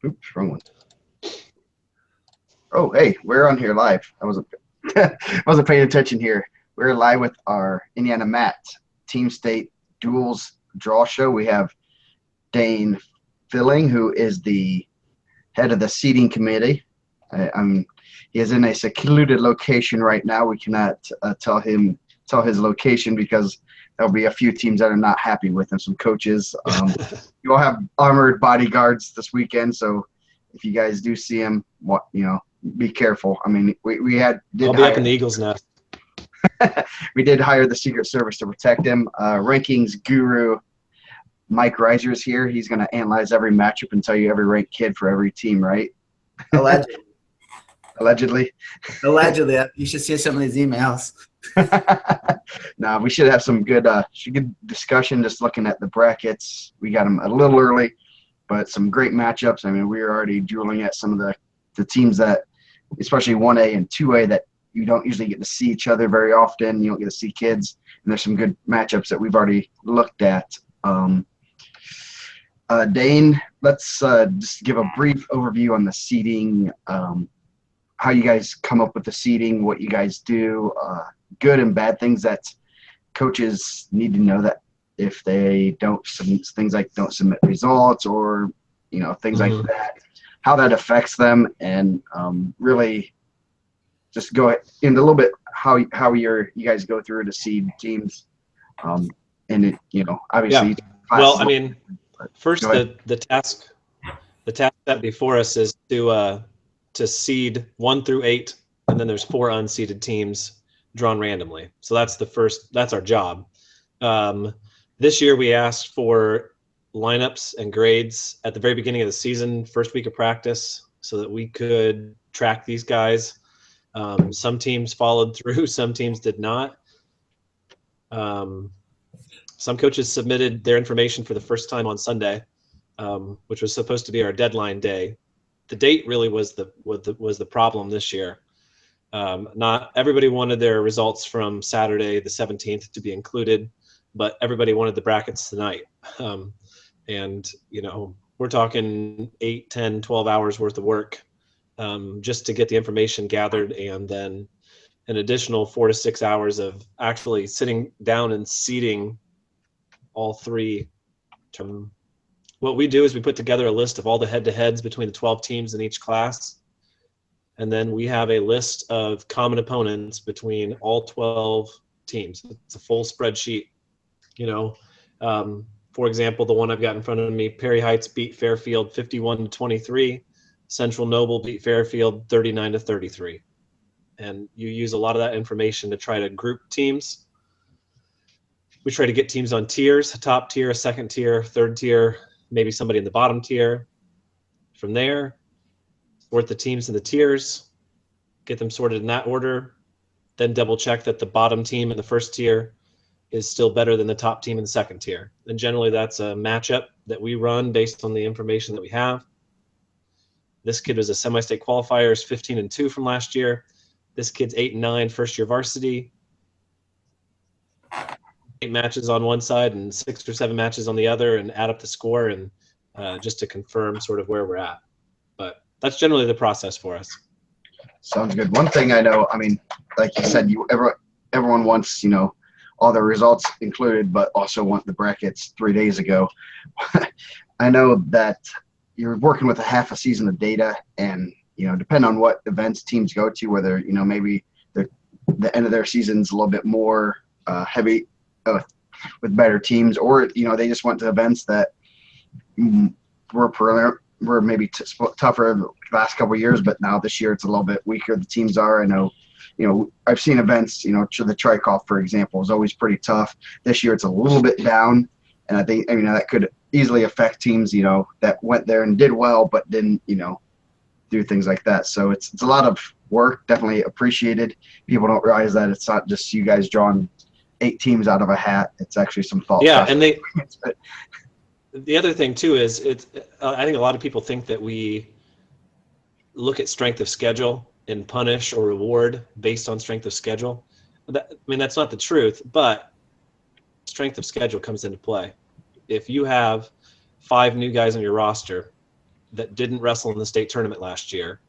Oops, wrong one. Oh, hey, we're on here live. I wasn't wasn't paying attention here. We're live with our IndianaMat Team State Duels Draw Show. We have Dane Filling, who is the head of the seating committee. He is in a secluded location right now. We cannot tell his location because there'll be a few teams that are not happy with him. Some coaches. You all have armored bodyguards this weekend, so if you guys do see him, be careful. I mean, I'll be up in the Eagles' nest. We did hire the Secret Service to protect him. Rankings guru Mike Reiser is here. He's going to analyze every matchup and tell you every ranked kid for every team, right? Allegedly. Allegedly. Allegedly. You should see some of these emails. No, we should have some good discussion just looking at the brackets. We got them a little early, but some great matchups. I mean, we are already dueling at some of the teams that, especially 1A and 2A, that you don't usually get to see each other very often. You don't get to see kids, and there's some good matchups that we've already looked at. Dane, let's just give a brief overview on the seeding, how you guys come up with the seeding, what you guys do, good and bad things that coaches need to know, that if they don't submit things like don't submit results or things like that, how that affects them, and really just go into a little bit how you guys go through to seed teams, and it obviously. Yeah. Well, I mean, first the task set before us is to seed 1 through 8, and then there's 4 unseeded teams drawn randomly. So that's our job. This year we asked for lineups and grades at the very beginning of the season, first week of practice, so that we could track these guys. Some teams followed through, some teams did not. Some coaches submitted their information for the first time on Sunday, which was supposed to be our deadline day. The date really was the problem this year. Not everybody wanted their results from Saturday the 17th to be included, but everybody wanted the brackets tonight. And we're talking 8, 10, 12 hours worth of work just to get the information gathered, and then an additional 4 to 6 hours of actually sitting down and seeding all 3. What we do is we put together a list of all the head-to-heads between the 12 teams in each class, and then we have a list of common opponents between all 12 teams. It's a full spreadsheet. For example, the one I've got in front of me, Perry Heights beat Fairfield 51-23. Central Noble beat Fairfield 39-33. And you use a lot of that information to try to group teams. We try to get teams on tiers: a top tier, a second tier, third tier, maybe somebody in the bottom tier. From there, sort the teams in the tiers, get them sorted in that order, then double check that the bottom team in the first tier is still better than the top team in the second tier. And generally that's a matchup that we run based on the information that we have. This kid was a semi-state qualifier, is 15-2 from last year. This kid's 8-9 first year varsity. 8 matches on one side and 6 or 7 matches on the other, and add up the score, and just to confirm sort of where we're at. But that's generally the process for us. Sounds good. One thing I know, I mean, like you said, everyone wants, all the results included, but also want the brackets 3 days ago. I know that you're working with a half a season of data, and, depending on what events teams go to, whether, maybe the end of their season's a little bit more heavy with better teams, or, they just went to events that were maybe tougher the last couple of years, but now this year it's a little bit weaker. The teams are, I know, I've seen events, to the Trikoff, for example, is always pretty tough. This year it's a little bit down, and I think, that could easily affect teams, that went there and did well, but didn't, do things like that. So it's a lot of work, definitely appreciated. People don't realize that it's not just you guys drawing 8 teams out of a hat. It's actually some thought. Yeah, and the other thing too is I think a lot of people think that we look at strength of schedule and punish or reward based on strength of schedule. That's not the truth, but strength of schedule comes into play. If you have 5 new guys on your roster that didn't wrestle in the state tournament last year,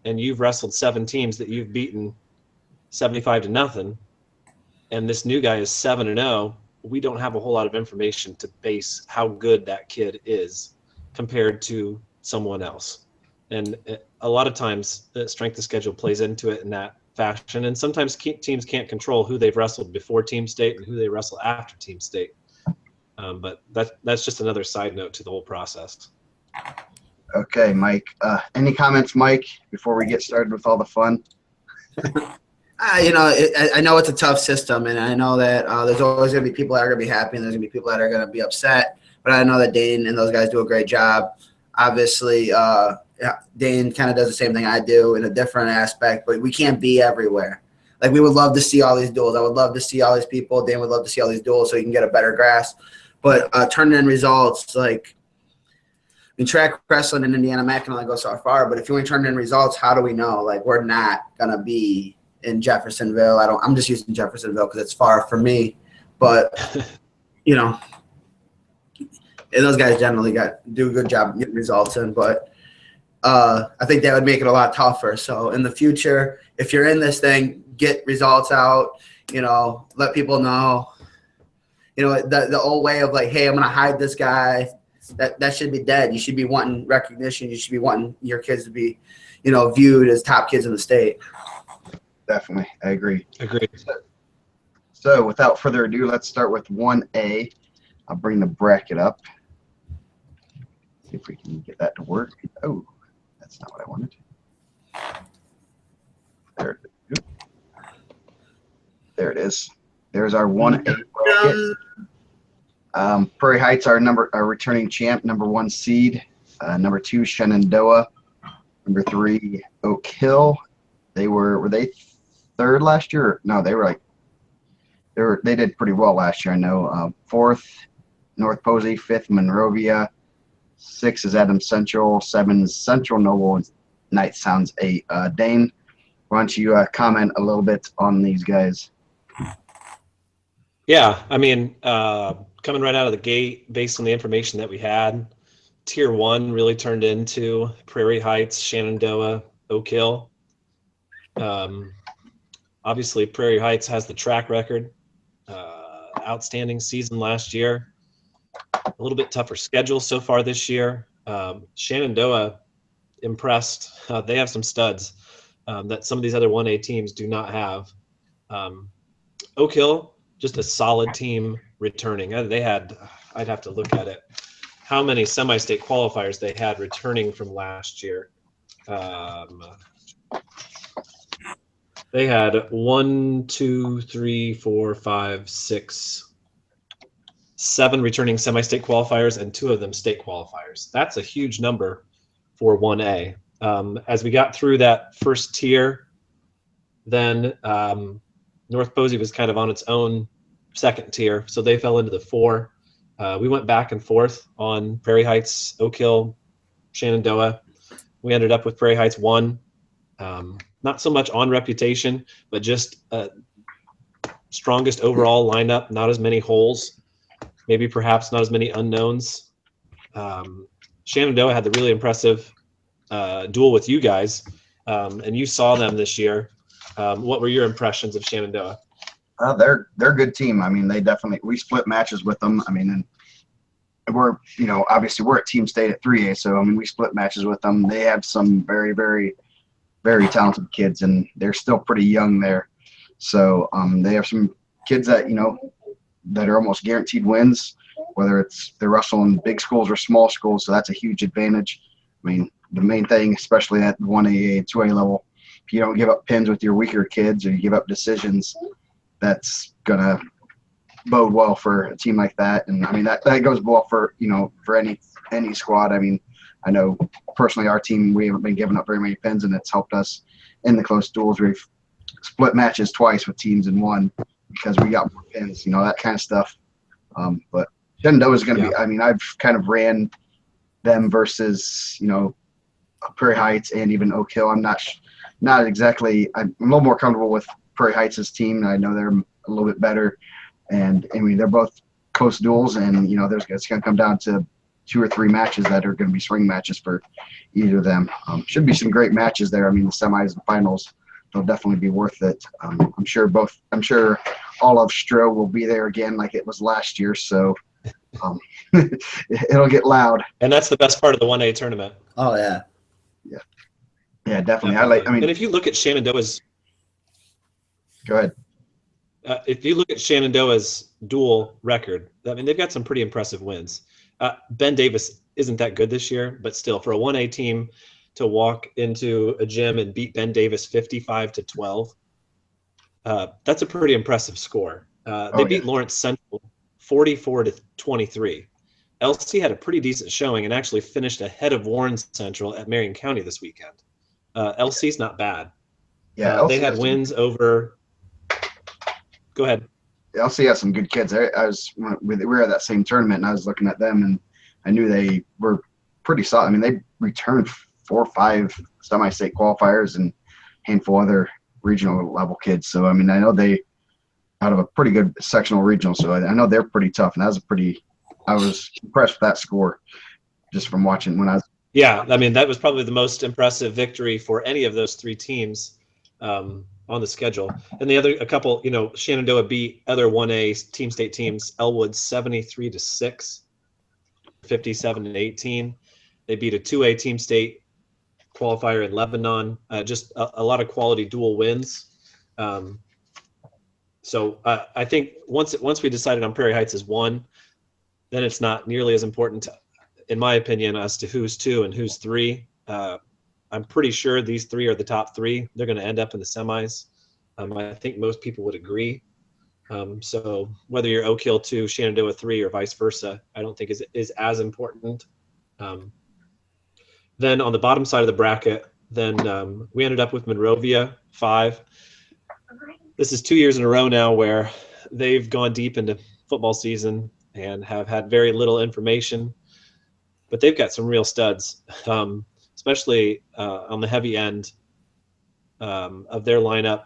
and you've wrestled 7 teams that you've beaten 75-0, and this new guy is 7-0, we don't have a whole lot of information to base how good that kid is compared to someone else. And a lot of times the strength of schedule plays into it in that fashion. And sometimes teams can't control who they've wrestled before team state and who they wrestle after team state. But that's just another side note to the whole process. Okay, Mike. Any comments, Mike, before we get started with all the fun? I know it's a tough system, and I know that there's always going to be people that are going to be happy, and there's going to be people that are going to be upset. But I know that Dane and those guys do a great job. Obviously, Dane kind of does the same thing I do in a different aspect, but we can't be everywhere. Like, we would love to see all these duels. I would love to see all these people. Dane would love to see all these duels so you can get a better grasp. But turning in results, like, in track wrestling in IndianaMat can only go so far. But if you ain't turning in results, how do we know? Like, we're not going to be in Jeffersonville. I'm just using Jeffersonville because it's far from me. But, and those guys generally do a good job getting results in. But I think that would make it a lot tougher. So in the future, if you're in this thing, get results out, let people know. The old way of like, hey, I'm going to hide this guy, that should be dead. You should be wanting recognition. You should be wanting your kids to be, viewed as top kids in the state. Definitely. I agree. Agreed. So without further ado, let's start with 1A. I'll bring the bracket up. See if we can get that to work. Oh, that's not what I wanted. There it is. There's our 1A bracket. Prairie Heights, our returning champ, number 1 seed. Number 2, Shenandoah. Number 3, Oak Hill. Were they third last year? No, they did pretty well last year. I know. 4th, North Posey. 5th, Monrovia. 6 is Adams Central. 7 is Central Noble. And 9th sounds 8. Dane, why don't you comment a little bit on these guys? Yeah, I mean, coming right out of the gate, based on the information that we had, Tier 1 really turned into Prairie Heights, Shenandoah, Oak Hill. Obviously, Prairie Heights has the track record. Outstanding season last year. A little bit tougher schedule so far this year. Shenandoah impressed. They have some studs that some of these other 1A teams do not have. Oak Hill, just a solid team returning. I'd have to look at it, how many semi-state qualifiers they had returning from last year. They had 1, 2, 3, 4, 5, 6, 7 returning semi-state qualifiers and 2 of them state qualifiers. That's a huge number for 1A. As we got through that first tier, then North Posey was kind of on its own second tier, so they fell into the 4. We went back and forth on Prairie Heights, Oak Hill, Shenandoah. We ended up with Prairie Heights 1. Not so much on reputation, but just strongest overall lineup, not as many holes, maybe perhaps not as many unknowns. Shenandoah had the really impressive duel with you guys, and you saw them this year. What were your impressions of Shenandoah? They're a good team. I mean, we split matches with them. I mean, and we're, obviously we're at team state at 3A, so I mean, we split matches with them. They have some very, very, very talented kids, and they're still pretty young there. So they have some kids that that are almost guaranteed wins, whether they're wrestling big schools or small schools. So that's a huge advantage. I mean, the main thing, especially at 1A and 2A level, if you don't give up pins with your weaker kids or you give up decisions, that's gonna bode well for a team like that. And I mean that goes well for for any squad. I mean, I know personally our team, we haven't been giving up very many pins, and it's helped us in the close duels. We've split matches twice with teams in one because we got more pins, that kind of stuff. But Shenandoah is going to be, I mean, I've kind of ran them versus, Prairie Heights and even Oak Hill. I'm not exactly, I'm a little more comfortable with Prairie Heights' team. I know they're a little bit better. And I mean, they're both close duels, and, it's going to come down to 2 or 3 matches that are going to be swing matches for either of them. Should be some great matches there. I mean, the semis and finals, they'll definitely be worth it. I'm sure all of Stro will be there again like it was last year. So it'll get loud. And that's the best part of the 1A tournament. Oh yeah. Yeah, definitely. I mean, and if you look at Shenandoah's, go ahead. If you look at Shenandoah's dual record, I mean, they've got some pretty impressive wins. Ben Davis isn't that good this year, but still, for a 1A team to walk into a gym and beat Ben Davis 55-12, that's a pretty impressive score. They beat Lawrence Central 44-23. LC had a pretty decent showing and actually finished ahead of Warren Central at Marion County this weekend. LC's not bad. Yeah, they had wins over. Go ahead. LC has some good kids. We were at that same tournament, and I was looking at them, and I knew they were pretty solid. I mean, they returned 4 or 5 semi-state qualifiers and a handful of other regional level kids. So I mean, I know they out of a pretty good sectional regional. So I know they're pretty tough, and I was impressed with that score just from watching when I was. Yeah, I mean, that was probably the most impressive victory for any of those 3 teams on the schedule. And a couple, Shenandoah beat other 1A team state teams, Elwood 73-6, 57-18. They beat a 2A team state qualifier in Lebanon. Just a lot of quality dual wins. So I think once we decided on Prairie Heights as 1, then it's not nearly as important, in my opinion, as to who's 2 and who's 3. I'm pretty sure these 3 are the top 3. They're going to end up in the semis. I think most people would agree. So whether you're Oak Hill 2, Shenandoah 3, or vice versa, I don't think is as important. Then on the bottom side of the bracket, then we ended up with Monrovia 5. This is 2 years in a row now where they've gone deep into football season and have had very little information, but they've got some real studs, especially on the heavy end of their lineup.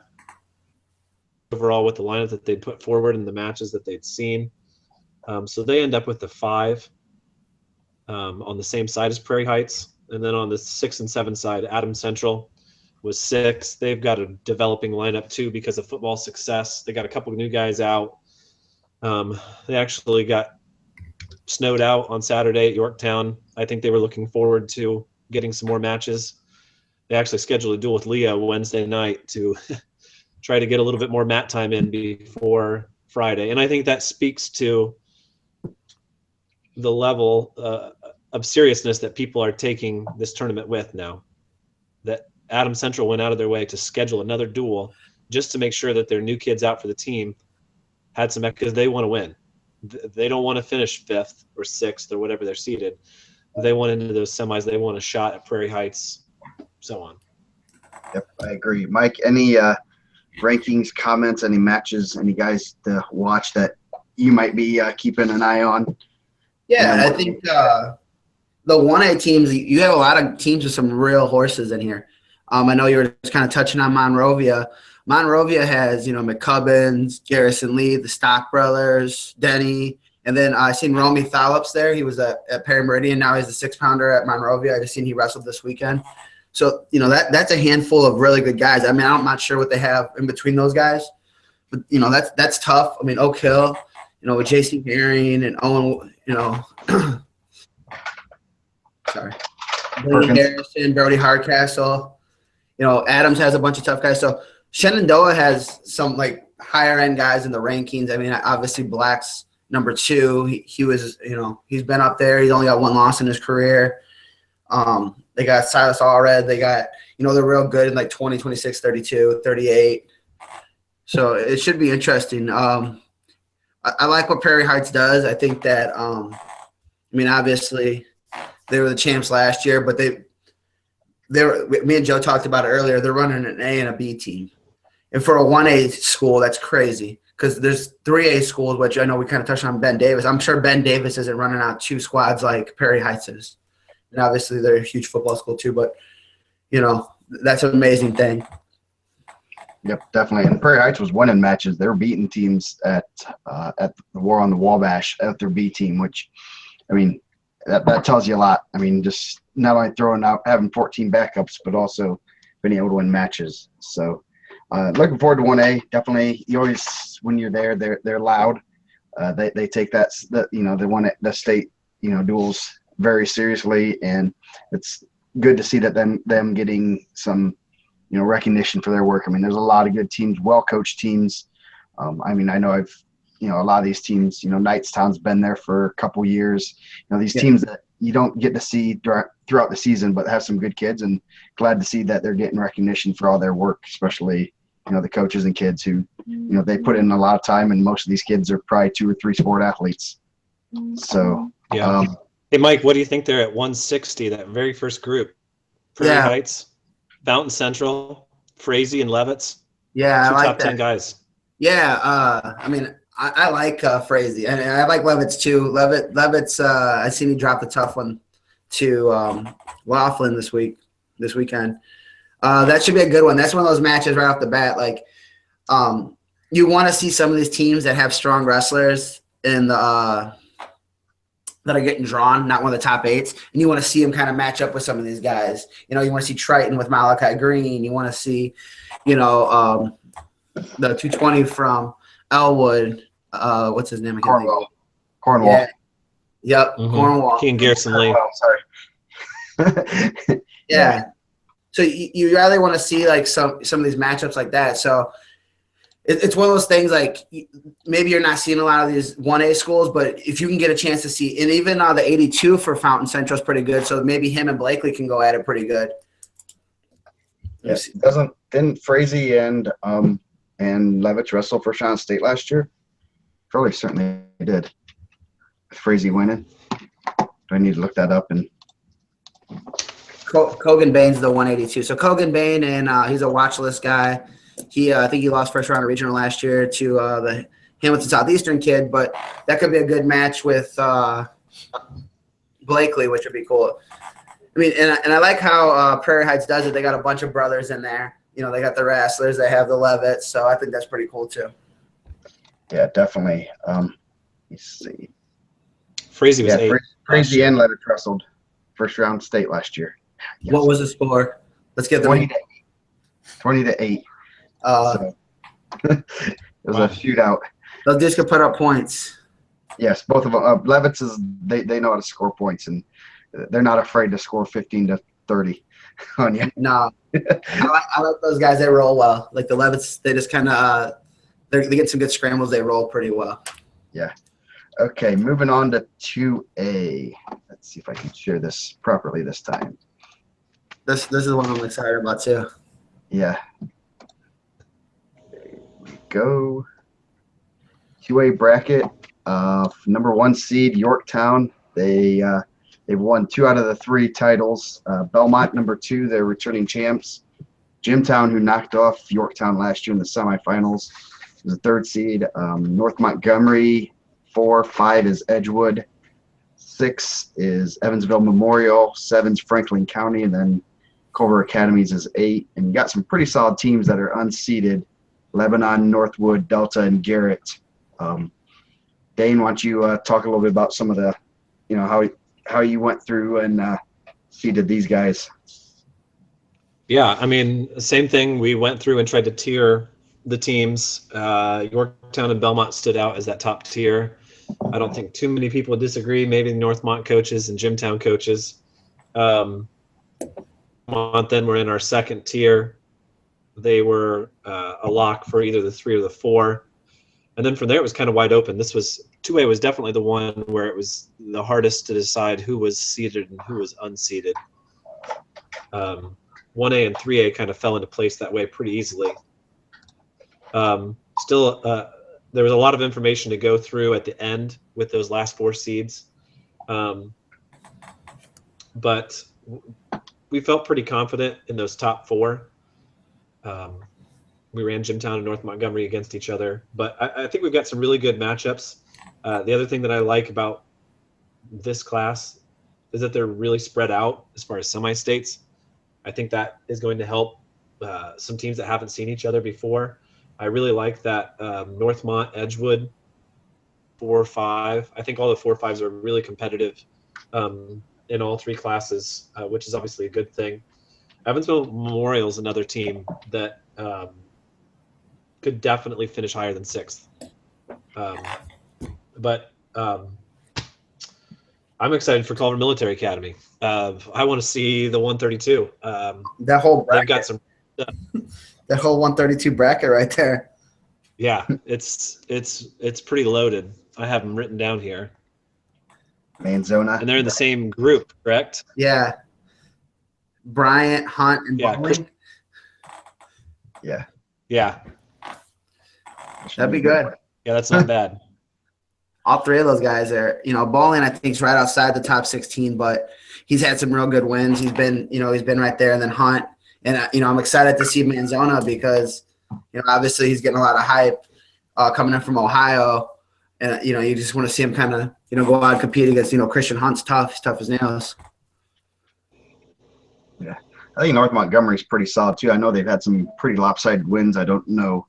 Overall, with the lineup that they'd put forward and the matches that they'd seen. So they end up with the 5 on the same side as Prairie Heights. And then on the 6 and 7 side, Adams Central was 6. They've got a developing lineup too because of football success. They got a couple of new guys out. They actually got snowed out on Saturday at Yorktown. I think they were looking forward to getting some more matches. They actually scheduled a duel with Leo Wednesday night to try to get a little bit more mat time in before Friday. And I think that speaks to the level of seriousness that people are taking this tournament with now. That Adams Central went out of their way to schedule another duel just to make sure that their new kids out for the team had some, because they want to win. They don't want to finish 5th or 6th or whatever they're seated. They want into those semis. They want a shot at Prairie Heights, so on. Yep, I agree. Mike, any rankings, comments, any matches, any guys to watch that you might be keeping an eye on? Yeah, I think the 1A teams, you have a lot of teams with some real horses in here. I know you were just kind of touching on Monrovia. Monrovia has, McCubbins, Garrison Lee, the Stock Brothers, Denny, and then I seen Romy Thallops there. He was at Perry Meridian. Now he's the 6-pounder at Monrovia. I just seen he wrestled this weekend. So, that's a handful of really good guys. I mean, I'm not sure what they have in between those guys, but, that's tough. I mean, Oak Hill, with J.C. Herring and Owen, sorry, Brody Harrison, Brody Hardcastle. Adams has a bunch of tough guys. So Shenandoah has some higher end guys in the rankings. I mean, obviously Black's number 2. He was, he's been up there. He's only got 1 loss in his career. They got Silas Allred. They got, they're real good in 20, 26, 32, 38. So it should be interesting. I like what Prairie Heights does. I think that, obviously they were the champs last year, but me and Joe talked about it earlier. They're running an A and a B team. And for a 1A school, that's crazy because there's 3A schools, which I know we kind of touched on Ben Davis. I'm sure Ben Davis isn't running out 2 squads like Prairie Heights is. And obviously they're a huge football school too, but, that's an amazing thing. Yep, definitely. And Prairie Heights was winning matches. They were beating teams at the War on the Wabash at their B team, which, that tells you a lot. I mean, just not only throwing out having 14 backups, but also being able to win matches. So looking forward to 1A. Definitely, you always when you're there, they're loud. They take the state duels very seriously, and it's good to see that them getting some recognition for their work. I mean, there's a lot of good teams, well coached teams. I mean, I know a lot of these teams, Knightstown's been there for a couple years. These teams that you don't get to see throughout the season, but have some good kids, and glad to see that they're getting recognition for all their work, especially the coaches and kids who they put in a lot of time, and most of these kids are probably 2 or 3 sport athletes. So yeah. Hey Mike, what do you think they're at 160? That very first group, Prairie Heights, Fountain Central, Frazee, and Levitts. Yeah, two I like top that. 10 guys. Yeah, I mean, I like Frazee, and I like Levitts too. Levitts, I seen he dropped a tough one to Laughlin this weekend. That should be a good one. That's one of those matches right off the bat. Like, you want to see some of these teams that have strong wrestlers in the that are getting drawn, not one of the top 8s, and you want to see them kind of match up with some of these guys. You want to see Triton with Malachi Green. You want to see, the 220 from Elwood. What's his name? I can't think. Cornwall. Yeah. Yep. Mm-hmm. Cornwall. King Garrison Lee. Sorry. Yeah. So you really want to see like some of these matchups like that. So it's one of those things like maybe you're not seeing a lot of these 1A schools, but if you can get a chance to see, and even the 82 for Fountain Central is pretty good. So maybe him and Blakely can go at it pretty good. Yes. Didn't Frazee and Levitts wrestle for Sean State last year? Probably certainly did. Frazee winning. Do I need to look that up? And Cogan Bain's the 182. So Cogan Bain, and he's a watch list guy. I think he lost first round of regional last year to the Hamilton Southeastern kid, but that could be a good match with Blakely, which would be cool. I mean, and I like how Prairie Heights does it. They got a bunch of brothers in there. They got the wrestlers. They have the Levitts, so I think that's pretty cool too. Yeah, definitely. Let's see. Frazee was 8. Frazee and Levitt wrestled first round state last year. Yes. What was the score? Let's get the 20 to 8. So, it was a shootout. Those dudes could put up points. Yes, both of them. Levitts they know how to score points, and they're not afraid to score 15 to 30 on you. No, I like those guys. They roll well. Like the Levitts, they just kind of they get some good scrambles. They roll pretty well. Yeah. Okay, moving on to 2A. Let's see if I can share this properly this time. This is the one I'm excited about too. Yeah. There we go. 2A bracket. Number 1 seed Yorktown. They've won 2 out of the 3 titles. Belmont, number 2, they're returning champs. Jimtown, who knocked off Yorktown last year in the semifinals, is the 3rd seed. North Montgomery, 4. 5 is Edgewood. 6 is Evansville Memorial. 7's Franklin County, and then Culver Academies is 8. And you got some pretty solid teams that are unseeded: Lebanon, Northwood, Delta, and Garrett. Dane, why don't you talk a little bit about some of the, how you went through and seeded these guys? Yeah, I mean, same thing. We went through and tried to tier the teams. Yorktown and Belmont stood out as that top tier. I don't think too many people would disagree. Maybe Northmont coaches and Jimtown coaches. Then we're in our 2nd tier. They were a lock for either the 3 or the 4. And then from there, it was kind of wide open. 2A was definitely the one where it was the hardest to decide who was seeded and who was unseeded. 1A and 3A kind of fell into place that way pretty easily. Still, there was a lot of information to go through at the end with those last 4 seeds. But we felt pretty confident in those top 4. We ran Jimtown and North Montgomery against each other, but I think we've got some really good matchups. The other thing that I like about this class is that they're really spread out as far as semi-states. I think that is going to help some teams that haven't seen each other before. I really like that Northmont, Edgewood, 4 or 5. I think all the 4 or 5s are really competitive in all three classes, which is obviously a good thing. Evansville Memorial is another team that could definitely finish higher than 6th. But I'm excited for Culver Military Academy. I want to see the 132. That whole bracket. They've got some. That whole 132 bracket right there. Yeah, it's pretty loaded. I have them written down here. Manzona. And they're in the same group, correct? Yeah. Bryant, Hunt, and Bowling. Yeah. Yeah. That'd be good. Yeah, that's not bad. All three of those guys are, Bowling, I think, is right outside the top 16, but he's had some real good wins. He's been right there. And then Hunt. And, I'm excited to see Manzona because, obviously he's getting a lot of hype coming in from Ohio. And, you just want to see him kind of, go out and compete against, Christian Hunt's tough. He's tough as nails. Yeah. I think North Montgomery's pretty solid, too. I know they've had some pretty lopsided wins. I don't know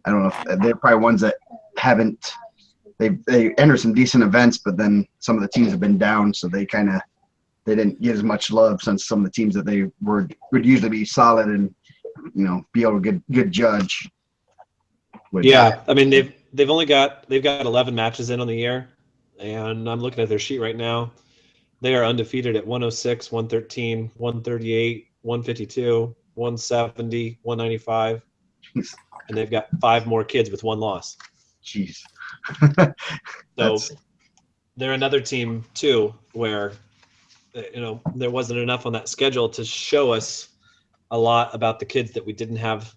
if they're probably ones that haven't – they enter some decent events, but then some of the teams have been down, so they didn't get as much love since some of the teams that they would usually be solid and, be able to get good judge. Yeah, I mean they've got 11 matches in on the year, and I'm looking at their sheet right now. They are undefeated at 106, 113, 138, 152, 170, 195, Jeez. And they've got 5 more kids with 1 loss. Jeez. So they're another team too where there wasn't enough on that schedule to show us a lot about the kids that we didn't have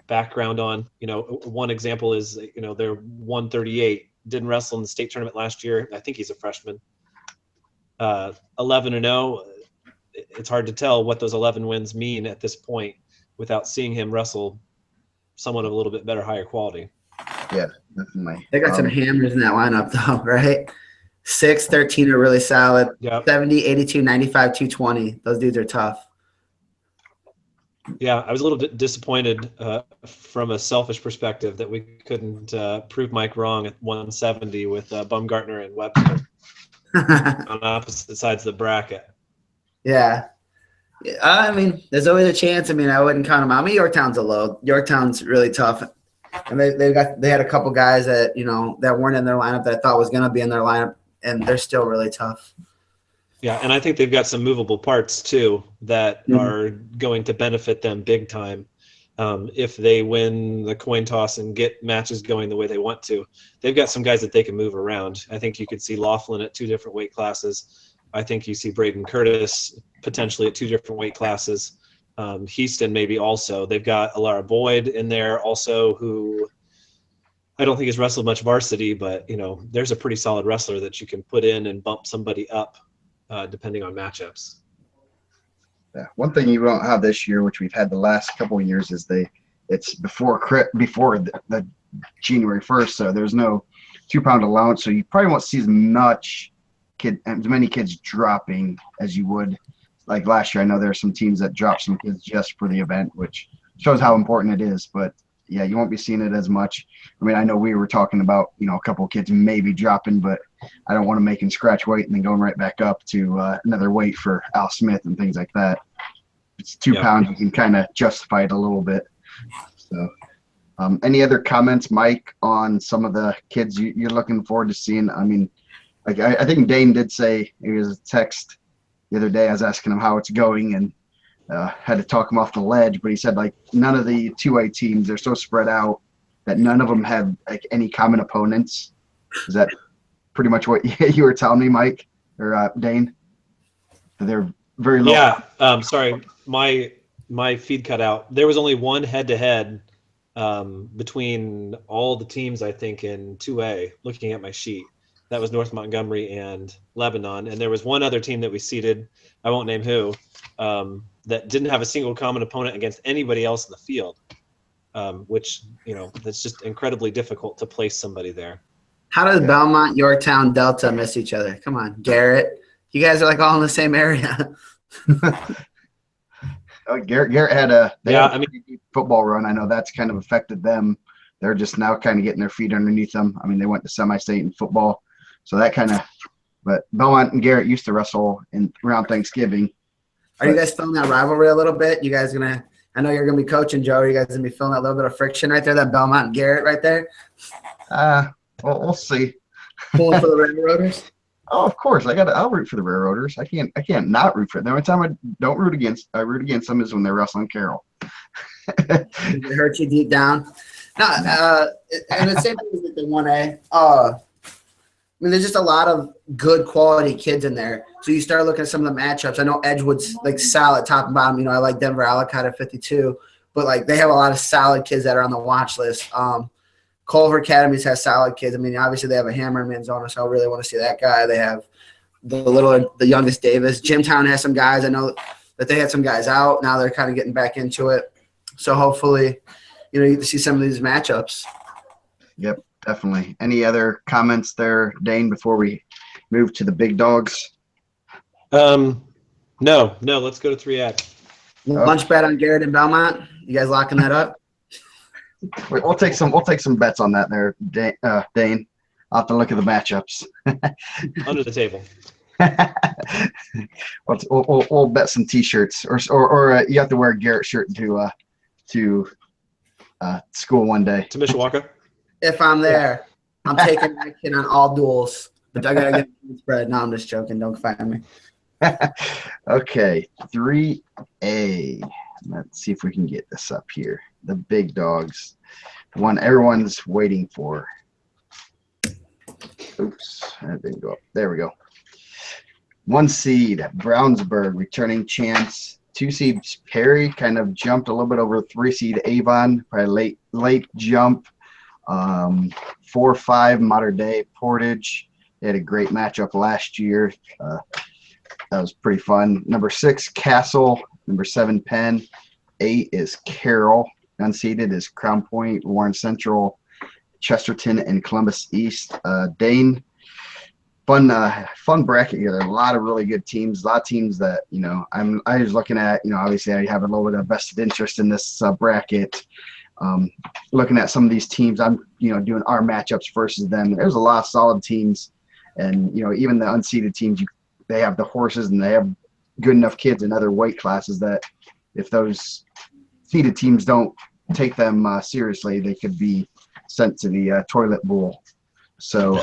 background on. One example is, they're 138, didn't wrestle in the state tournament last year. I think he's a freshman. 11-0. It's hard to tell what those 11 wins mean at this point without seeing him wrestle someone of a little bit better, higher quality. Yeah, definitely. They got some hammers in that lineup, though, right? 6, 13 are really solid. Yep. 70, 82, 95, 220. Those dudes are tough. Yeah, I was a little bit disappointed from a selfish perspective that we couldn't prove Mike wrong at 170 with Bumgartner and Webster on opposite sides of the bracket. Yeah. I mean, there's always a chance. I mean, I wouldn't count them out. I mean, Yorktown's a load. Yorktown's really tough. And they had a couple guys that, that weren't in their lineup that I thought was going to be in their lineup, and they're still really tough. Yeah, and I think they've got some movable parts too that are going to benefit them big time if they win the coin toss and get matches going the way they want to. They've got some guys that they can move around. I think you could see Laughlin at 2 different weight classes. I think you see Braden Curtis potentially at 2 different weight classes. Houston maybe also. They've got Alara Boyd in there also, who I don't think has wrestled much varsity, but there's a pretty solid wrestler that you can put in and bump somebody up depending on matchups. Yeah. One thing you don't have this year, which we've had the last couple of years, is it's before the January 1st, so there's no 2-pound allowance, so you probably won't see as many kids dropping as you would like last year. I know there are some teams that drop some kids just for the event, which shows how important it is, but yeah, you won't be seeing it as much. I mean, I know we were talking about, a couple of kids maybe dropping, but I don't want to make them scratch weight and then going right back up to another weight for Al Smith and things like that. It's 2 pounds. You can kind of justify it a little bit. So any other comments, Mike, on some of the kids you're looking forward to seeing? I mean, like I think Dane did say, it was a text the other day, I was asking him how it's going and had to talk him off the ledge, but he said like none of the 2A teams, they're so spread out that none of them have like any common opponents. Is that pretty much what you were telling me, Mike or Dane? They're very low. Yeah. Sorry, my feed cut out. There was only one head-to-head between all the teams, I think, in 2A, looking at my sheet. That was North Montgomery and Lebanon. And there was one other team that we seeded, I won't name who, that didn't have a single common opponent against anybody else in the field, which, that's just incredibly difficult to place somebody there. How does Belmont, Yorktown, Delta miss each other? Come on, Garrett. You guys are like all in the same area. Garrett had a football run. I know that's kind of affected them. They're just now kind of getting their feet underneath them. I mean, they went to semi-state in football, so that kind of But Belmont and Garrett used to wrestle around Thanksgiving. Are you guys feeling that rivalry a little bit? You guys gonna? I know you're gonna be coaching, Joe. Are you guys gonna be feeling that little bit of friction right there? That Belmont and Garrett right there. Well, we'll see. Pulling for the Railroaders. Oh, of course. I'll root for the Railroaders. I can't not root for them. The only time I root against them is when they're wrestling Carroll. It hurt you deep down. No, and the same thing with the 1A. I mean, there's just a lot of good quality kids in there. So you start looking at some of the matchups. I know Edgewood's like solid top and bottom. You know, I like Denver Ellicott at 52, but like they have a lot of solid kids that are on the watch list. Culver Academies has solid kids. I mean, obviously they have a Hammer in Manzona, so I really want to see that guy. They have the youngest Davis. Jimtown has some guys. I know that they had some guys out. Now they're kind of getting back into it. So hopefully, you know, you get to see some of these matchups. Yep, definitely. Any other comments there, Dane, before we move to the big dogs? No. Let's go to 3A. Lunch bet on Garrett and Belmont. You guys locking that up? We'll take some bets on that there, Dane. I'll have to look at the matchups. Under the table. we'll bet some T-shirts, or you have to wear a Garrett shirt to school one day. To Mishawaka? If I'm there, I'm taking that kid on all duels. But I gotta get the spread. No, I'm just joking. Don't find me. Okay, 3A. Let's see if we can get this up here. The big dogs, the one everyone's waiting for. Oops, that didn't go up. There we go. 1 seed, Brownsburg, returning champs. 2 seeds, Perry, kind of jumped a little bit over 3 seed Avon, probably late jump. 4-5, Modern Day, Portage. They had a great matchup last year. That was pretty fun. Number 6, Castle. Number 7, Penn. 8 is Carroll. Unseeded is Crown Point, Warren Central, Chesterton, and Columbus East. Dane, fun bracket here. There are a lot of really good teams. A lot of teams that, you know, I was looking at, you know, obviously I have a little bit of vested interest in this bracket. Looking at some of these teams, I'm, you know, doing our matchups versus them. There's a lot of solid teams, and, you know, even the unseeded teams, they have the horses and they have good enough kids in other weight classes that if those seeded teams don't take them seriously, they could be sent to the toilet bowl. So,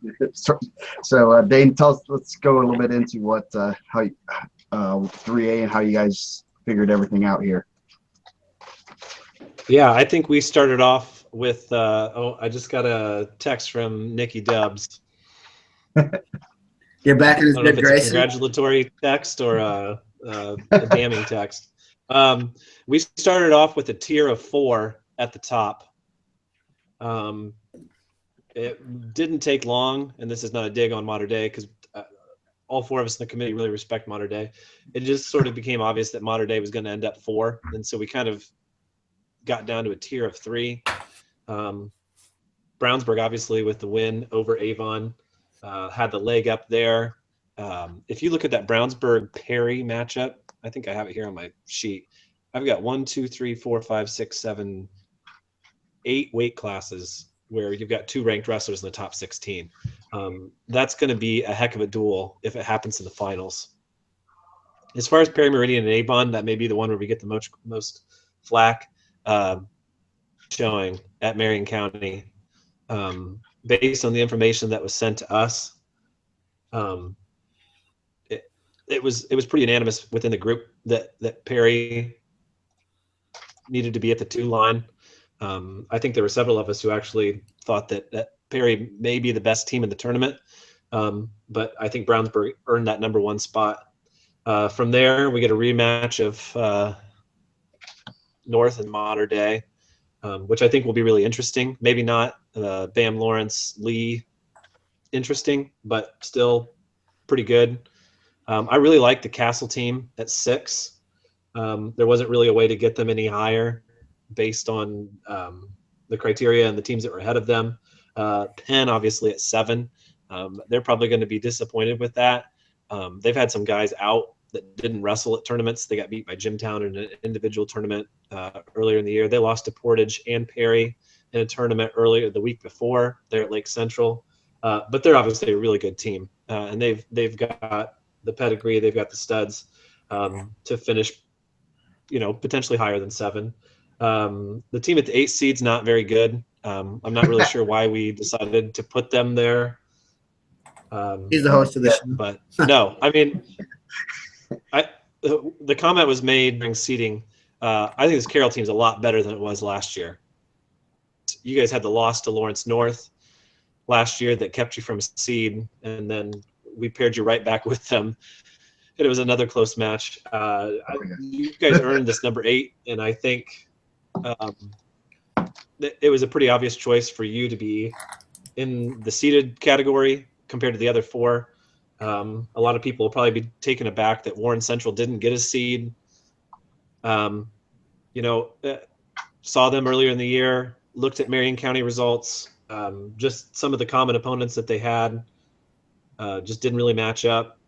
Dane, let's go a little bit into what how 3A and how you guys figured everything out here. Yeah, I think we started off with. I just got a text from Nikki Dubs. You're back in his I don't know if good it's a graces. congratulatory text or a damning text. We started off with a tier of 4 at the top. It didn't take long, and this is not a dig on Modern Day because all 4 of us in the committee really respect Modern Day. It just sort of became obvious that Modern Day was going to end up 4, and so we kind of got down to a tier of 3. Brownsburg, obviously, with the win over Avon, had the leg up there. If you look at that Brownsburg Perry matchup, I think I have it here on my sheet. I've got 1, 2, 3, 4, 5, 6, 7, 8 weight classes where you've got 2 ranked wrestlers in the top 16. That's going to be a heck of a duel if it happens in the finals. As far as Perry Meridian and Avon, that may be the one where we get the most flack showing at Marion County. Based on the information that was sent to us, it was pretty unanimous within the group that Perry needed to be at the 2 line. I think there were several of us who actually thought that Perry may be the best team in the tournament, but I think Brownsburg earned that number 1 spot. From there, we get a rematch of North and Modern Day, which I think will be really interesting. Maybe not Bam Lawrence Lee interesting, but still pretty good. I really like the Castle team at 6. There wasn't really a way to get them any higher based on the criteria and the teams that were ahead of them. Penn, obviously, at 7. They're probably going to be disappointed with that. They've had some guys out that didn't wrestle at tournaments. They got beat by Jimtown in an individual tournament earlier in the year. They lost to Portage and Perry in a tournament earlier the week before there at Lake Central. But they're obviously a really good team, and they've got the pedigree, they've got the studs to finish, potentially higher than 7. The team at the 8 seed's not very good. I'm not really sure why we decided to put them there. He's the host of the show. But no, I mean, the comment was made during seeding. I think this Carroll team's a lot better than it was last year. You guys had the loss to Lawrence North last year that kept you from a seed, and then we paired you right back with them. And it was another close match. You guys earned this number 8, and I think it was a pretty obvious choice for you to be in the seeded category compared to the other 4. A lot of people will probably be taken aback that Warren Central didn't get a seed. Saw them earlier in the year, looked at Marion County results, just some of the common opponents that they had just didn't really match up.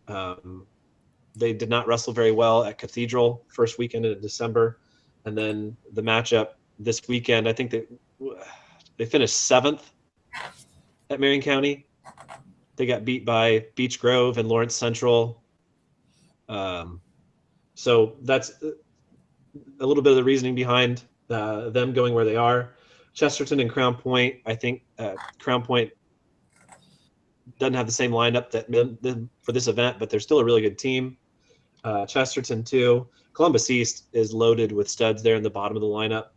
They did not wrestle very well at Cathedral first weekend in December. And then the matchup this weekend, I think they finished 7th at Marion County. They got beat by Beech Grove and Lawrence Central. So that's a little bit of the reasoning behind them going where they are. Chesterton and Crown Point, I think Crown Point doesn't have the same lineup for this event, but they're still a really good team. Chesterton too. Columbus East is loaded with studs there in the bottom of the lineup.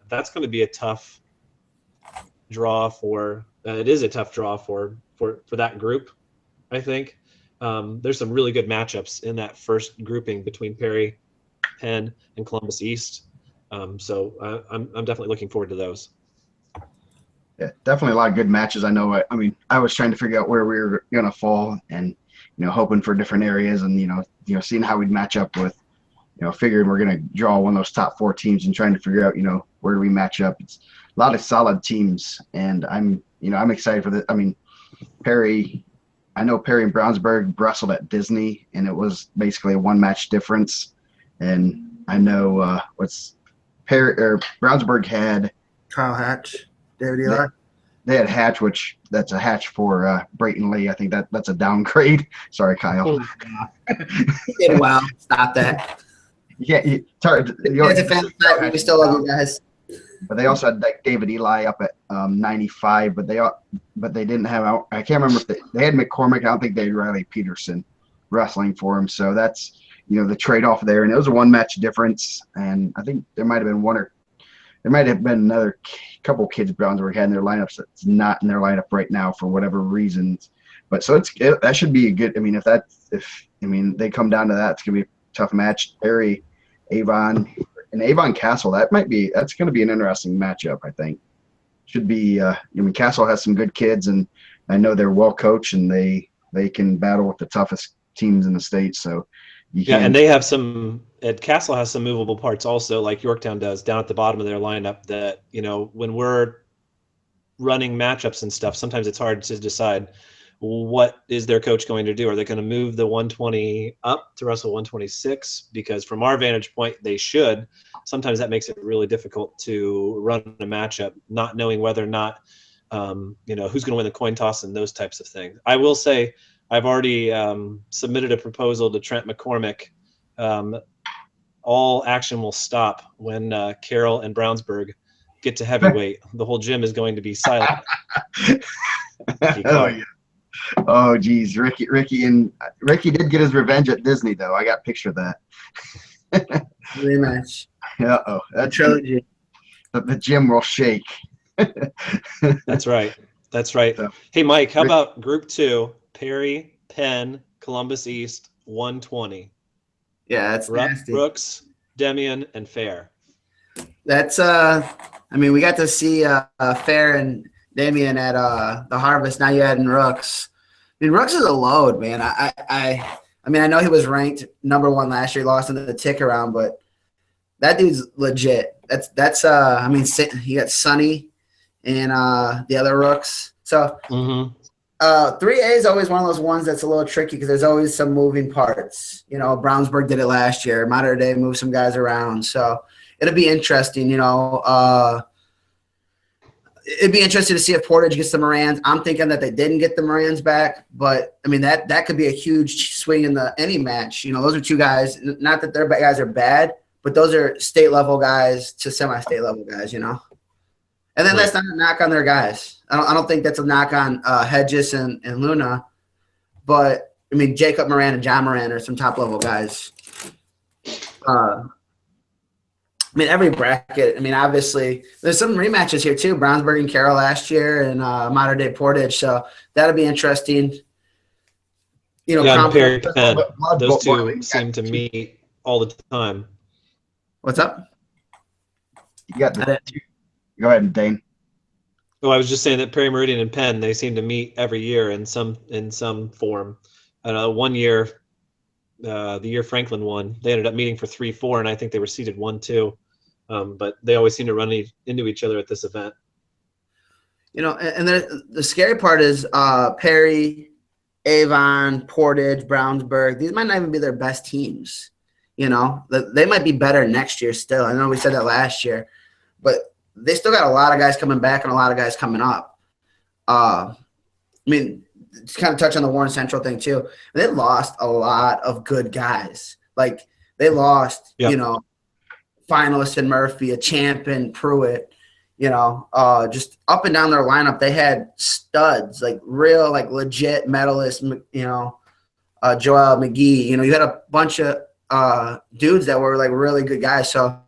That's going to be a tough draw for. It is a tough draw for that group, I think. There's some really good matchups in that first grouping between Perry, Penn, and Columbus East. So I'm definitely looking forward to those. Yeah, definitely a lot of good matches. I know. I mean, I was trying to figure out where we were going to fall, and hoping for different areas, and seeing how we'd match up with, figuring we're going to draw one of those top 4 teams and trying to figure out, where do we match up. It's a lot of solid teams, and I'm excited for this. I mean, I know Perry and Brownsburg wrestled at Disney, and it was basically a 1-match difference. And I know Brownsburg had Kyle Hatch, David Eli. They had Hatch, which that's a Hatch for Brayton Lee. I think that's a downgrade. Sorry, Kyle. Oh, you did well. Stop that. Yeah, it's a fan fact. We still love you guys. But they also had like David Eli up at 95, but they didn't have. I can't remember if they had McCormick. I don't think they had Riley Peterson wrestling for him. So that's the trade-off there, and it was a 1-match difference. And I think there might have been another couple kids Brownsburg had in their lineups that's not in their lineup right now for whatever reasons. But so that should be a good. I mean, if they come down to that, it's gonna be a tough match. Perry, Avon, and Avon Castle. That's gonna be an interesting matchup. I think should be. Castle has some good kids, and I know they're well coached, and they can battle with the toughest teams in the state. So. And they have Castle has some movable parts also, like Yorktown does, down at the bottom of their lineup that, when we're running matchups and stuff, sometimes it's hard to decide what is their coach going to do. Are they going to move the 120 up to wrestle 126? Because from our vantage point, they should. Sometimes that makes it really difficult to run a matchup, not knowing whether or not, who's going to win the coin toss and those types of things. I will say, I've already submitted a proposal to Trent McCormick. All action will stop when Carroll and Brownsburg get to heavyweight. The whole gym is going to be silent. Oh, geez. Ricky did get his revenge at Disney, though. I got a picture of that. Rematch. Uh-oh. That trilogy. The gym will shake. That's right. So, hey, Mike, how about Group 2? Perry, Penn, Columbus East, 120. Yeah, that's nasty. Brooks, Demian, and Fair. That's we got to see Fair and Demian at the Harvest. Now you add in Rooks. I mean, Rooks is a load, man. I know he was ranked number 1 last year, lost in the tick around, but that dude's legit. That's he got Sonny and the other Rooks. So 3A is always one of those ones that's a little tricky because there's always some moving parts. Brownsburg did it last year. Mater Dei moved some guys around. So it'll be interesting, it'd be interesting to see if Portage gets the Morans. I'm thinking that they didn't get the Morans back, but I mean that could be a huge swing in any match. Those are two guys. Not that their guys are bad, but those are state level guys to semi-state level guys. And then that's not a knock on their guys. I don't think that's a knock on Hedges and Luna, but I mean Jacob Moran and John Moran are some top level guys. I mean, every bracket. I mean, obviously, there's some rematches here too. Brownsburg and Carroll last year, and Mater Dei Portage. So that'll be interesting. Perry Penn. Those two seem to meet all the time. What's up? You got the two. Go ahead, Dane. Oh, I was just saying that Perry Meridian and Penn, they seem to meet every year in some form. One year, the year Franklin won, they ended up meeting for 3-4, and I think they were seeded 1-2. But they always seem to run into each other at this event. And the scary part is Perry, Avon, Portage, Brownsburg. These might not even be their best teams. They might be better next year still. I know we said that last year, but they still got a lot of guys coming back and a lot of guys coming up. I mean, to kind of touch on the Warren Central thing too, they lost a lot of good guys. Like they lost, finalists in Murphy, a champ in Pruitt, just up and down their lineup. They had studs, like real, like legit medalists, Joel McGee. You had a bunch of dudes that were like really good guys. So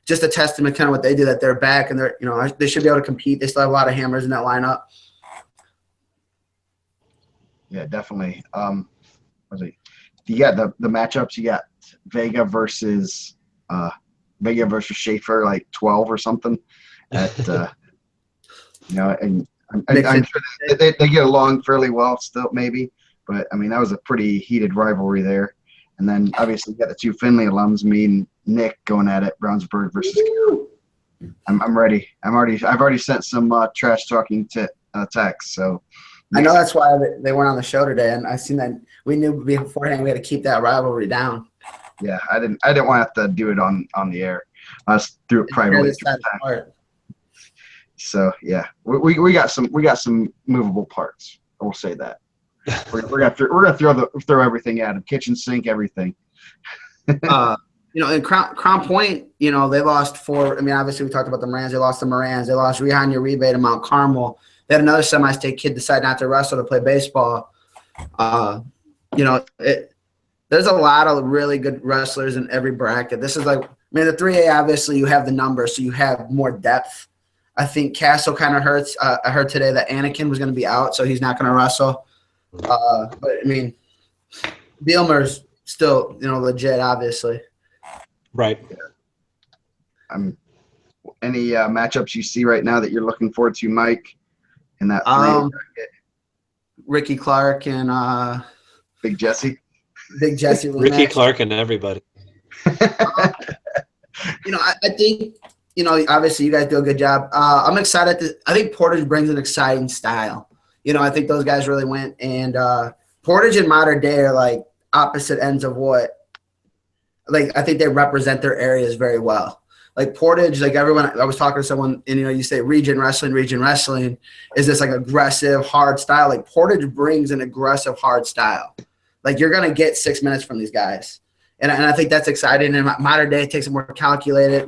just a testament kind of what they do, that they're back and they're, they should be able to compete. They still have a lot of hammers in that lineup. Yeah, definitely. You got the matchups. You got Vega versus Schaefer, like 12 or something. At and I'm sure they get along fairly well still, maybe. But I mean, that was a pretty heated rivalry there. And then obviously you got the two Findlay alums, me and Nick, going at it. Brownsburg versus Carroll. I'm ready. I've already sent some trash talking texts. So. I know that's why they weren't on the show today, and I seen that we knew beforehand we had to keep that rivalry down. Yeah, I didn't want to have to do it on the air. I just threw it privately. So yeah, we got some movable parts. I will say that. We're gonna throw everything at them, kitchen sink, everything. In Crown Point, they lost 4. I mean, obviously we talked about the Morans. They lost the Morans. They lost Rehan Uribe to Mount Carmel. They had another semi-state kid decide not to wrestle to play baseball. There's a lot of really good wrestlers in every bracket. This is like, I mean, the 3A, obviously you have the numbers, so you have more depth. I think Castle kind of hurts. I heard today that Anakin was going to be out, so he's not going to wrestle. But I mean, Bielmer's still, legit, obviously. Right. Any matchups you see right now that you're looking forward to, Mike? In that 3A bracket? Ricky Clark and Big Jesse. Ricky Clark and everybody. I think, obviously you guys do a good job. I'm excited. I think Portage brings an exciting style. I think those guys really went. And Portage and Mater Dei are like opposite ends of what, like, I think they represent their areas very well. Like Portage, like everyone, I was talking to someone, and you say region wrestling is this like aggressive, hard style. Like Portage brings an aggressive, hard style. Like you're gonna get 6 minutes from these guys, and I think that's exciting. And Mater Dei takes it more calculated.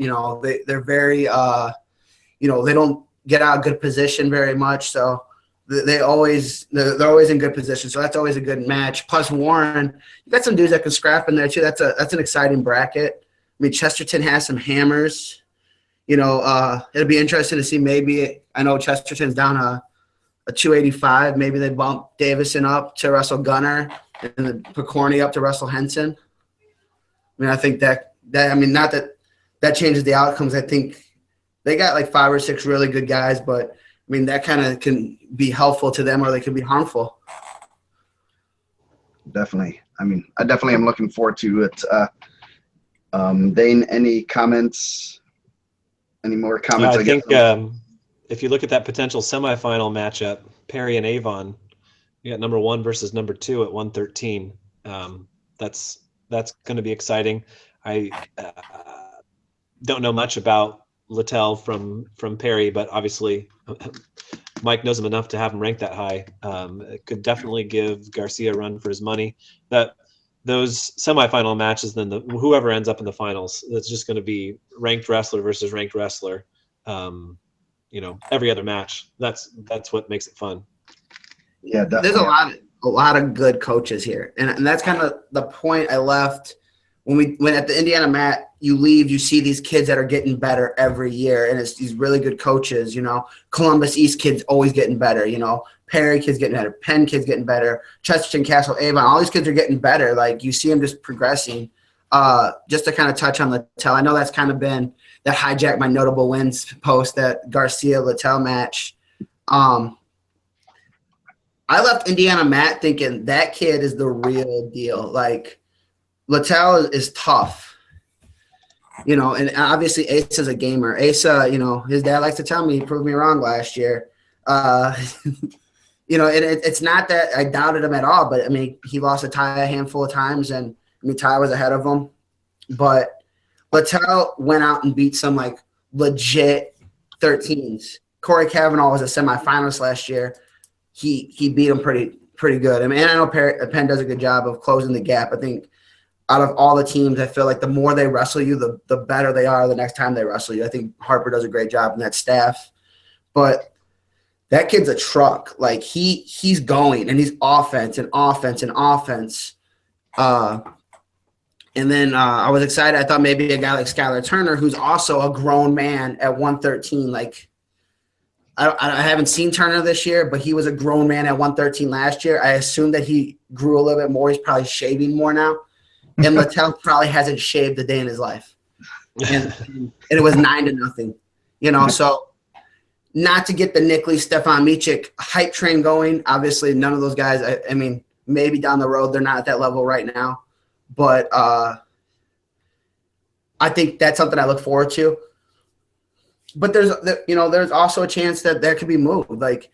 They're very, they don't get out of good position very much, so they're always in good position. So that's always a good match. Plus Warren, you got some dudes that can scrap in there too. That's an exciting bracket. I mean, Chesterton has some hammers. It'll be interesting to see. Maybe I know Chesterton's down a 285. Maybe they bump Davison up to wrestle Gunner and then Picorni up to wrestle Henson. I mean, I think that not that changes the outcomes. I think they got like 5 or 6 really good guys, but I mean that kind of can be helpful to them, or they can be harmful. Definitely. I mean, I definitely am looking forward to it. Dane, any comments? Any more comments? I think if you look at that potential semifinal matchup, Perry and Avon, you got number 1 versus number 2 at 113. That's going to be exciting. I don't know much about Littell from Perry, but obviously Mike knows him enough to have him ranked that high. It could definitely give Garcia a run for his money. Those semifinal matches, then whoever ends up in the finals, that's just going to be ranked wrestler versus ranked wrestler. Every other match. That's what makes it fun. Yeah, definitely. There's a lot of good coaches here, and that's kind of the point I left when at the IndianaMat. You leave, you see these kids that are getting better every year, and it's these really good coaches. Columbus East kids always getting better. Perry kids getting better, Penn kids getting better, Chesterton, Castle, Avon, all these kids are getting better. Like, you see them just progressing. Just to kind of touch on Littell, I know that's kind of been that hijacked my notable wins post, that Garcia Littell match. I left IndianaMat thinking that kid is the real deal. Like, Littell is tough. And obviously Ace is a gamer. Ace, his dad likes to tell me he proved me wrong last year. It's not that I doubted him at all, but I mean, he lost a tie a handful of times, and I mean, Ty was ahead of him. But Littell went out and beat some like legit 13s. Corey Cavanaugh was a semifinalist last year. He beat him pretty good. I mean, and I know Penn does a good job of closing the gap. I think out of all the teams, I feel like the more they wrestle you, the better they are the next time they wrestle you. I think Harper does a great job in that staff. But that kid's a truck. Like, he's going, and he's offense and offense and offense. And then I was excited. I thought maybe a guy like Skylar Turner, who's also a grown man at 113. Like, I haven't seen Turner this year, but he was a grown man at 113 last year. I assume that he grew a little bit more. He's probably shaving more now. And Littell probably hasn't shaved a day in his life. And it was 9-0, so not to get the Nickley, Stefan Michik hype train going. Obviously, none of those guys, I mean, maybe down the road, they're not at that level right now. But I think that's something I look forward to. But there's also a chance that there could be moved. Like,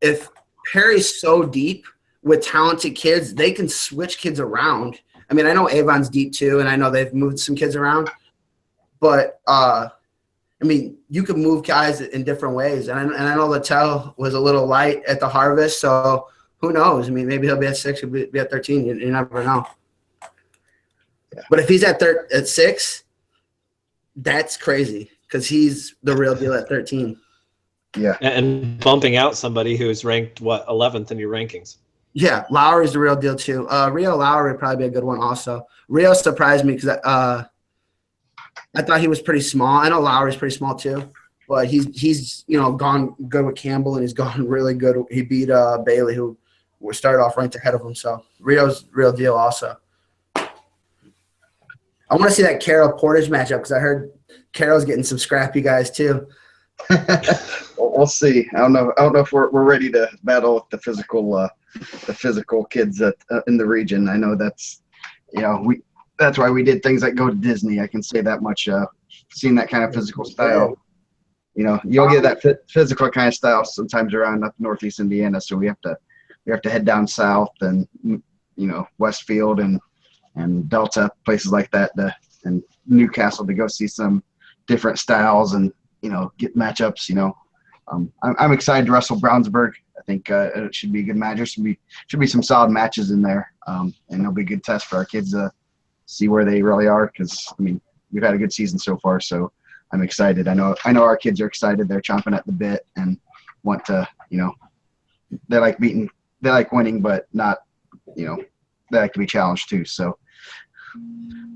if Perry's so deep with talented kids, they can switch kids around. I mean, I know Avon's deep too, and I know they've moved some kids around. But, I mean, you can move guys in different ways. And I know Littell was a little light at the Harvest, so who knows? I mean, maybe he'll be at 6, he'll be at 13. You never know. Yeah. But if he's at 6, that's crazy, because he's the real deal at 13. Yeah. And bumping out somebody who's ranked, 11th in your rankings. Yeah, Lowry's the real deal too. Rio Lowry would probably be a good one also. Rio surprised me because I thought he was pretty small. I know Lowry's pretty small too, but he's gone good with Campbell, and he's gone really good. He beat Bailey, who started off ranked ahead of him. So Rio's real deal also. I want to see that Carroll Portage matchup, because I heard Carroll's getting some scrappy guys too. We'll see. I don't know if we're ready to battle with the physical kids in the region. I know that's that's why we did things like go to Disney. I can say that much. Seeing that kind of physical style, you'll get that physical kind of style sometimes around up northeast Indiana. So we have to head down south and Westfield and Delta, places like that, and Newcastle, to go see some different styles and get matchups. I'm excited to wrestle Brownsburg. I think it should be a good match. There should be some solid matches in there, and it'll be a good test for our kids to see where they really are. Because I mean, we've had a good season so far, so I'm excited. I know our kids are excited. They're chomping at the bit and want to. They like winning, but not. They like to be challenged too. So.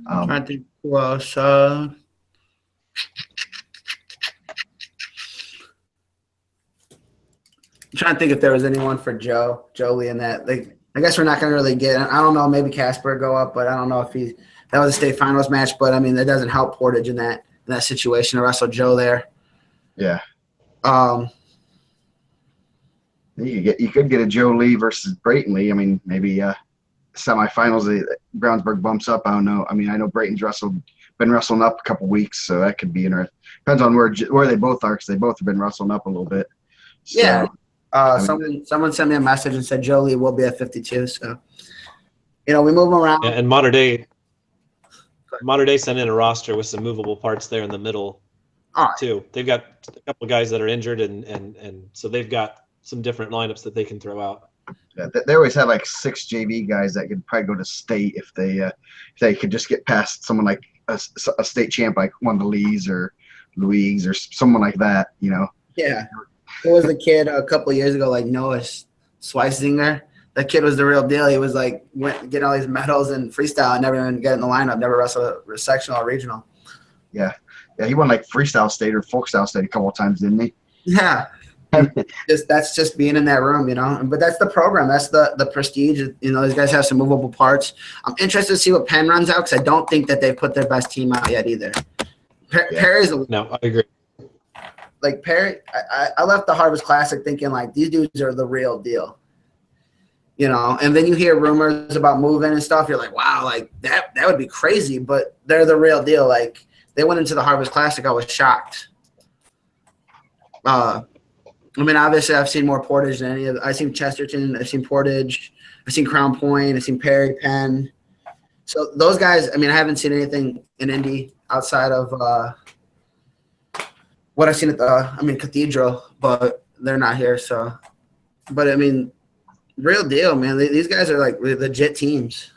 I think who else? I'm trying to think if there was anyone for Jolie in that. Like, I guess we're not going to really get. I don't know. Maybe Casper go up, but I don't know if that was a state finals match. But I mean, that doesn't help Portage in that situation to wrestle Joe there. Yeah. You could get a Joe Lee versus Brayton Lee. I mean, maybe semifinals. Brownsburg bumps up. I don't know. I mean, I know Brayton's been wrestling up a couple weeks, so that could be interesting. Depends on where they both are, because they both have been wrestling up a little bit. So, yeah. Someone sent me a message and said Jolie will be at 52. So, we move them around. And Modern Day sent in a roster with some movable parts there in the middle. too. They've got a couple of guys that are injured, and so they've got some different lineups that they can throw out. Yeah, they always have like 6 JV guys that could probably go to state if they could just get past someone like a state champ like one of the Lees or Louise or someone like that, you know. Yeah. There was a kid a couple of years ago, like Noah Schweisinger. That kid was the real deal. He was like getting all these medals in freestyle and never even get in the lineup, never wrestled a sectional or regional. Yeah. Yeah, he won like freestyle state or folk style state a couple of times, didn't he? Yeah. That's just being in that room, you know. But that's the program. That's the prestige. You know, these guys have some movable parts. I'm interested to see what Penn runs out because I don't think that they've put their best team out yet either. Perry's no, I agree. Like Perry, I left the Harvest Classic thinking like these dudes are the real deal. You know, and then you hear rumors about moving and stuff. You're like, wow, like that would be crazy, but they're the real deal. Like they went into the Harvest Classic, I was shocked. I mean, obviously, I've seen more Portage than any of. I've seen Chesterton. I've seen Portage. I've seen Crown Point. I've seen Perry, Penn. So those guys. I mean, I haven't seen anything in Indy outside of what I've seen at the. Cathedral, but they're not here. So, but I mean, real deal, man. These guys are like legit teams.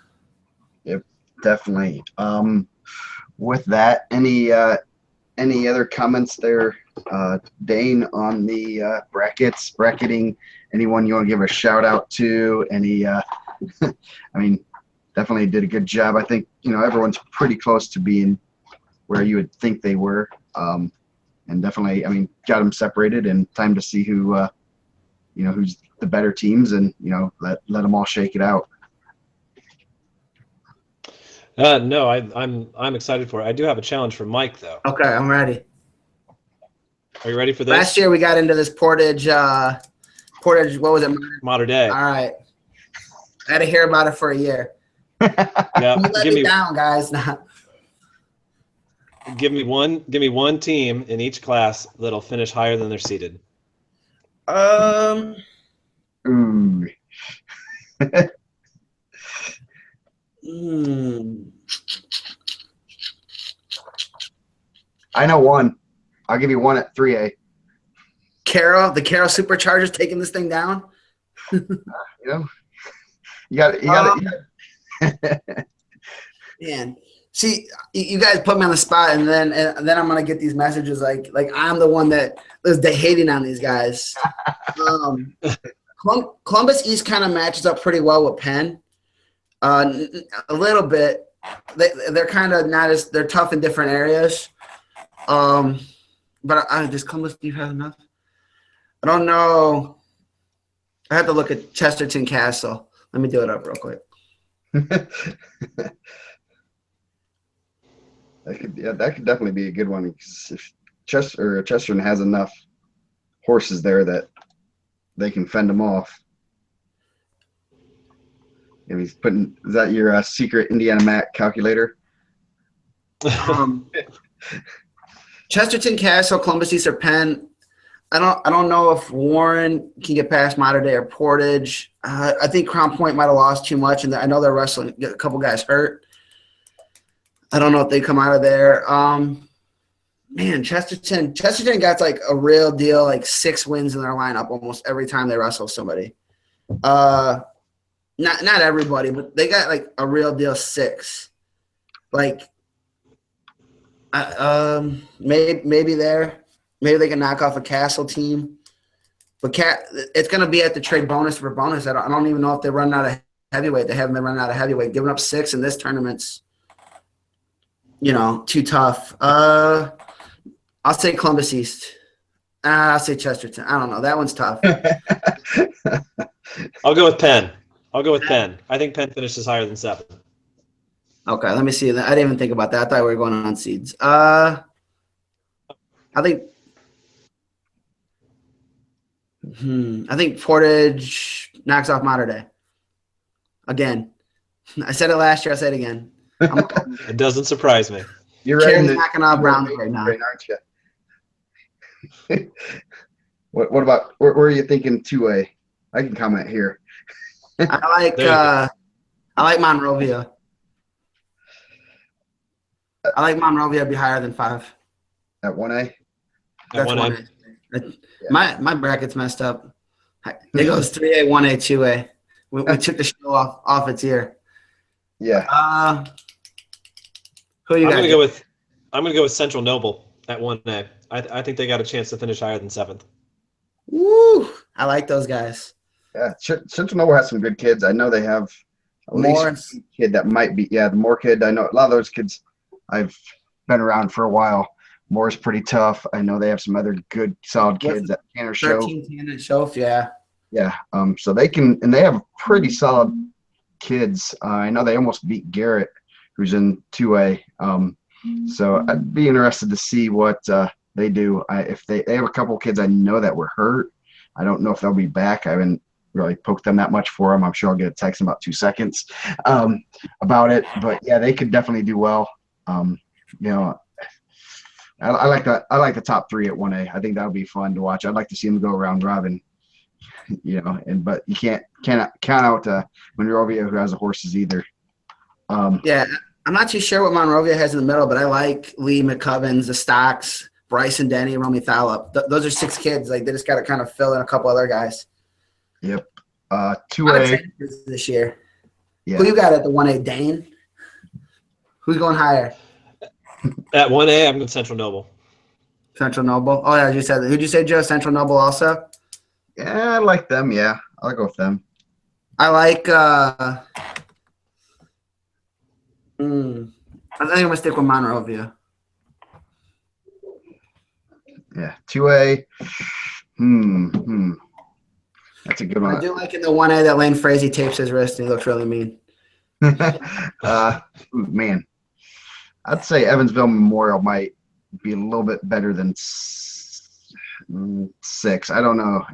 Yep, definitely. With that, any other comments there? Dane, on the bracketing, anyone you want to give a shout out to? I mean, definitely did a good job. I think, you know, everyone's pretty close to being where you would think they were. And definitely, I mean, got them separated and time to see who, you know, who's the better teams and, you know, let them all shake it out. No, I'm excited for it. I do have a challenge for Mike though. Okay, I'm ready. Are you ready for this? Last year we got into this Portage. What was it? Modern Day. All right. I had to hear about it for a year. Yeah. You let me down, guys. Give me one team in each class that'll finish higher than they're seeded. Ooh. I know one. I'll give you one at 3A. The Carroll Superchargers taking this thing down. You know, you got it. Man, see, you guys put me on the spot, and then I'm gonna get these messages like I'm the one that is hating on these guys. Columbus East kind of matches up pretty well with Penn. A little bit. They're kind of not as they're tough in different areas. But does Columbus do you have enough? I don't know. I have to look at Chesterton Castle. Let me do it up real quick. That could definitely be a good one because if Chesterton has enough horses there that they can fend them off. And he's putting. Is that your secret IndianaMat calculator? Chesterton Castle, Columbus East, or Penn. I don't know if Warren can get past Modern Day or Portage. I think Crown Point might have lost too much, and I know they're wrestling. A couple guys hurt. I don't know if they come out of there. Man, Chesterton got like a real deal, like 6 wins in their lineup almost every time they wrestle somebody. Not everybody, but they got like a real deal 6. Like. Maybe they can knock off a Castle team, but it's going to be at the trade bonus for bonus. I don't even know if they run out of heavyweight. They haven't been running out of heavyweight. Giving up 6 in this tournament's, you know, too tough. I'll say Columbus East. I'll say Chesterton. I don't know. That one's tough. I'll go with Penn. I think Penn finishes higher than 7. Okay, let me see. I didn't even think about that. I thought we were going on seeds. I think Portage knocks off Modern Day. Again. I said it last year. I said it again. It doesn't surprise me. You're right. Knocking off Brown right now. Aren't you? What about where are you thinking 2A? I can comment here. I like Monrovia. I like Monrovia to be higher than 5. At 1A? That's 1A. 1A. My bracket's messed up. It goes 3A, 1A, 2A. We took the show off its ear. Yeah. Who you I'm got? gonna go with Central Noble at 1A. I think they got a chance to finish higher than 7th. Woo! I like those guys. Yeah. Central Noble has some good kids. I know they have at least one kid that might be. Yeah, the Moore kid. I know a lot of those kids. I've been around for a while. Moore's pretty tough. I know they have some other good, solid kids at Tanner Show. 13 Tanner Show, yeah. Yeah. So they can, and they have pretty solid kids. I know they almost beat Garrett, who's in 2A. So I'd be interested to see what they do. If they have a couple kids I know that were hurt. I don't know if they'll be back. I haven't really poked them that much for them. I'm sure I'll get a text in about 2 seconds about it. But yeah, they could definitely do well. I like that. I like the top 3 at 1A. I think that would be fun to watch. I'd like to see them go around robin. But you can't count out Monrovia, who has the horses either. Yeah, I'm not too sure what Monrovia has in the middle, but I like Lee McCubbins, the Stocks, Bryson Denny, Romy Thallup. Those are 6 kids. Like they just got to kind of fill in a couple other guys. Yep. 2A this year. Yeah. Who you got at the 1A, Dane? Who's going higher? At 1A, I'm going Central Noble. Central Noble. Oh yeah, you said that. Who'd you say, Joe? Central Noble also. Yeah, I like them. Yeah, I'll go with them. I like. I think I'm gonna stick with Monrovia. Yeah, 2A. That's a good one. I do like in the 1A that Lane Frazee tapes his wrist and he looks really mean. Man, I'd say Evansville Memorial might be a little bit better than 6. I don't know.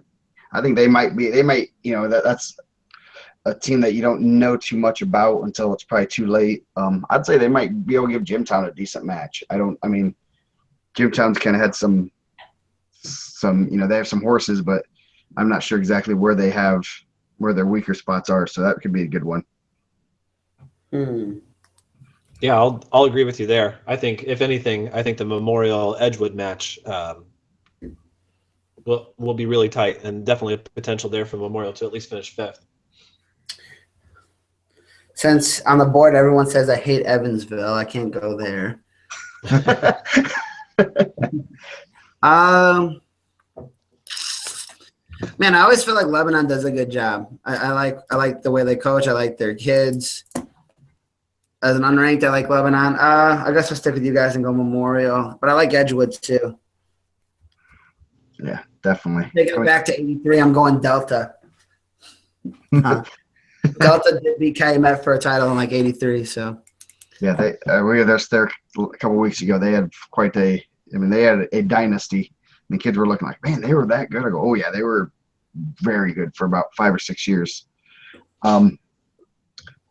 I think they might. That's a team that you don't know too much about until it's probably too late. I'd say they might be able to give Jimtown a decent match. Jimtown's kind of had some, they have some horses, but I'm not sure exactly where their weaker spots are. So that could be a good one. Yeah, I'll agree with you there. I think, if anything, the Memorial Edgewood match will be really tight, and definitely a potential there for Memorial to at least finish 5th. Since on the board everyone says I hate Evansville, I can't go there. Man, I always feel like Lebanon does a good job. I like the way they coach. I like their kids. As an unranked, I like Lebanon. I guess I'll stick with you guys and go Memorial. But I like Edgewood too. Yeah, definitely. Taking it back to 83, I'm going Delta. Delta did beat Calumet for a title in like 83. So. Yeah, we were there a couple weeks ago. They had they had a dynasty. And the kids were looking like, man, they were that good. I go, oh yeah, they were very good for about 5 or 6 years.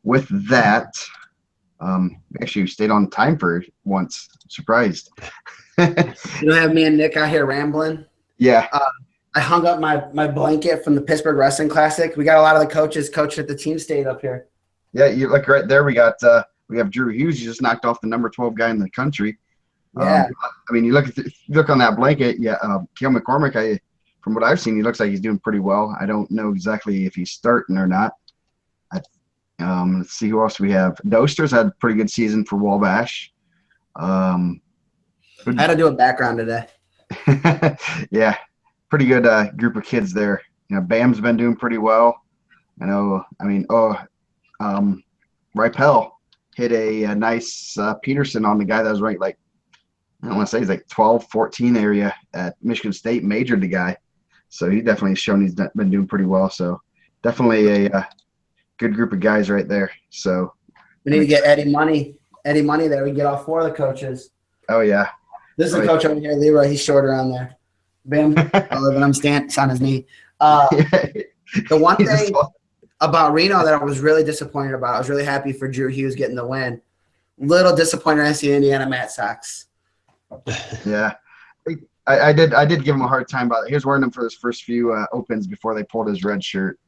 With that, actually stayed on time for once. Surprised. You don't have me and Nick out here rambling? Yeah. I hung up my blanket from the Pittsburgh Wrestling Classic. We got a lot of the coaches coaching at the team state up here. Yeah, you look right there. We have Drew Hughes. He just knocked off the number 12 guy in the country. Yeah. You look on that blanket. Yeah, Cale McCormick. From what I've seen, he looks like he's doing pretty well. I don't know exactly if he's starting or not. Let's see who else we have. Dosters had a pretty good season for Wabash. I had to do a background today. Yeah, pretty good group of kids there. Bam's been doing pretty well. Ripel hit a nice Peterson on the guy that was ranked I don't want to say he's like 12, 14 area at Michigan State, majored the guy. So he definitely shown he's been doing pretty well. So definitely a good group of guys right there. So we need to get Eddie Money there. We can get all 4 of the coaches. Oh yeah. This is the coach over here, Leroy. He's shorter on there. Bam. I'm standing on his knee. The one thing about Reno that I was really disappointed about, I was really happy for Drew Hughes getting the win. Little disappointed I see IndianaMat Sox. Yeah. I did give him a hard time about it. He was wearing them for his first few opens before they pulled his red shirt.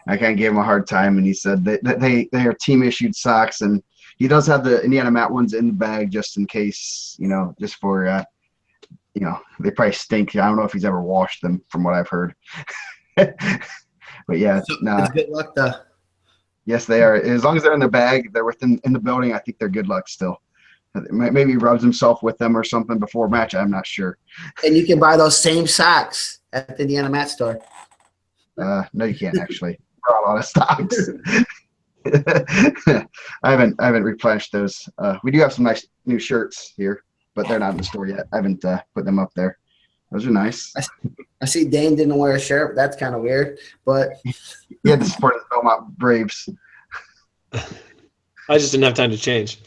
I kind of gave him a hard time, and he said that they are team-issued socks, and he does have the IndianaMat ones in the bag just in case, just for you know, they probably stink. I don't know if he's ever washed them, from what I've heard. But yeah, So nah, it's good luck though. yes, they are. As long as they're in the bag, they're within in the building. I think they're good luck still. Maybe he rubs himself with them or something before match. I'm not sure. And you can buy those same socks at the IndianaMat store. No, you can't actually. We're all out of stocks. I haven't replenished those. We do have some nice new shirts here, but they're not in the store yet. I haven't put them up there. Those are nice. I see Dane didn't wear a shirt. That's kind of weird, but He had to support the Belmont Braves. I just didn't have time to change.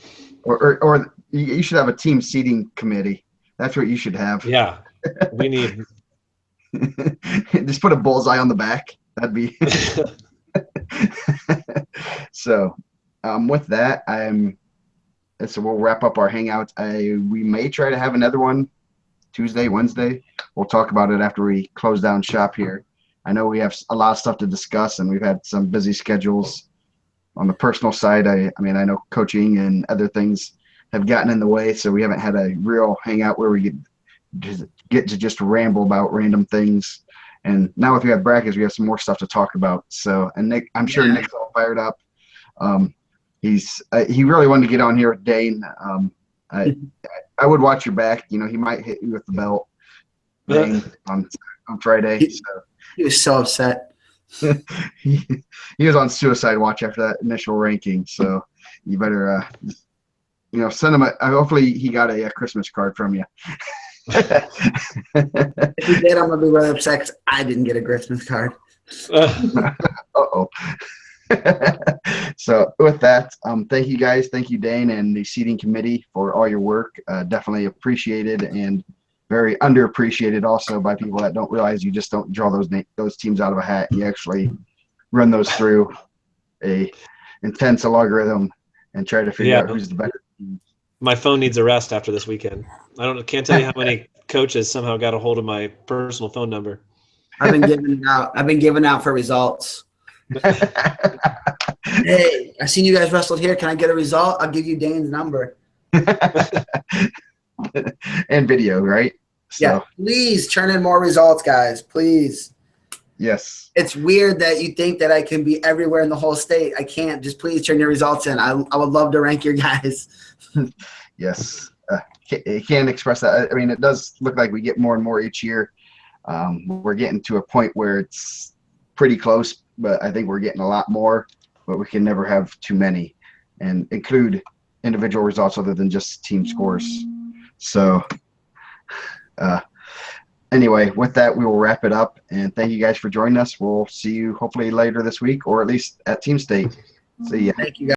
Or you should have a team seating committee. That's what you should have. Yeah, we need. Just put a bullseye on the back. That'd be. So, with that, so we'll wrap up our hangout. We may try to have another one Tuesday, Wednesday. We'll talk about it after we close down shop here. I know we have a lot of stuff to discuss, and we've had some busy schedules on the personal side. I mean, I know coaching and other things have gotten in the way, so we haven't had a real hangout where we get to just ramble about random things. And now if we have brackets, we have some more stuff to talk about. So, and Nick, I'm sure Nick's all fired up. He really wanted to get on here with Dane. I would watch your back. You know, he might hit you with the belt on Friday. he was so upset. He was on suicide watch after that initial ranking. So you better, send him hopefully he got a Christmas card from you. If he did, I'm gonna be really upset because I didn't get a Christmas card. Uh-oh. So with that, thank you guys. Thank you, Dane, and the seating committee for all your work. Definitely appreciated and very underappreciated also by people that don't realize you just don't draw those teams out of a hat. You actually run those through a intense logarithm and try to figure out who's the better team. My phone needs a rest after this weekend. Can't tell you how many coaches somehow got a hold of my personal phone number. I've been giving out for results. Hey, I seen you guys wrestled here. Can I get a result? I'll give you Dane's number. And video, right? So, yeah, please turn in more results, guys. Please. Yes. It's weird that you think that I can be everywhere in the whole state. I can't. Just please turn your results in. I would love to rank your guys. Yes. Can't express that. I mean, it does look like we get more and more each year. We're getting to a point where it's pretty close, but I think we're getting a lot more, but we can never have too many and include individual results other than just team scores. So anyway, with that, we will wrap it up, and thank you guys for joining us. We'll see you hopefully later this week, or at least at Team State. See ya. Thank you, guys.